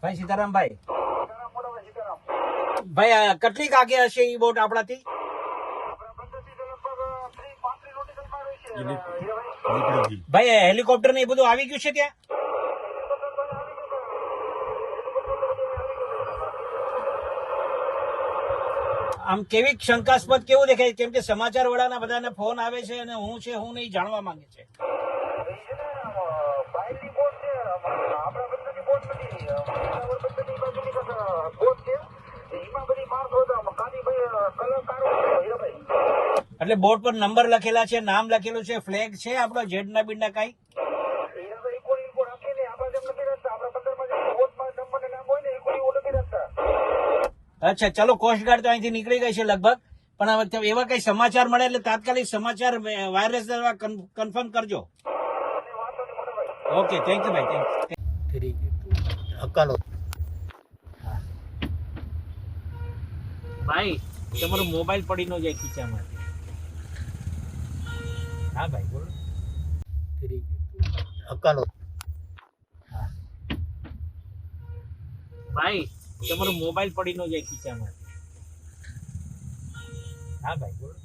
ભાઈ સીતારામ ભાઈ ભાઈ કેટલીક આગે હશે એ બોટ આપણાથી? ભાઈ હેલિકોપ્ટર ને એ બધું આવી ગયું છે ત્યાં? આમ કેવી શંકાસ્પદ કેવું દેખાય? કેમ કે સમાચાર વાળાના બધાને ફોન આવે છે અને હું છે હું નહીં જાણવા માંગે છે. એટલે બોર્ડ પર નંબર લખેલા છે, નામ લખેલું છે, ફ્લેગ છે આપણો ઝેડના બીડના કઈ? અચ્છા ચલો, કોસ્ટગાર્ડ તો અહીંથી નીકળી ગઈ છે લગભગ, પણ હવે એવા કઈ સમાચાર મળે એટલે તાત્કાલિક સમાચાર વાયરલેસ દ્વારા કન્ફર્મ કરજો. ઓકે, થેન્ક યુ ભાઈ, થેન્ક યુ. હકાલો ભાઈ, તમારો મોબાઈલ પડી ન જાય ખીચામાં. હા ભાઈ બોલો. હકાલો ભાઈ, તમારો મોબાઈલ પડી ન જાય ખીચામાં. હા ભાઈ બોલો.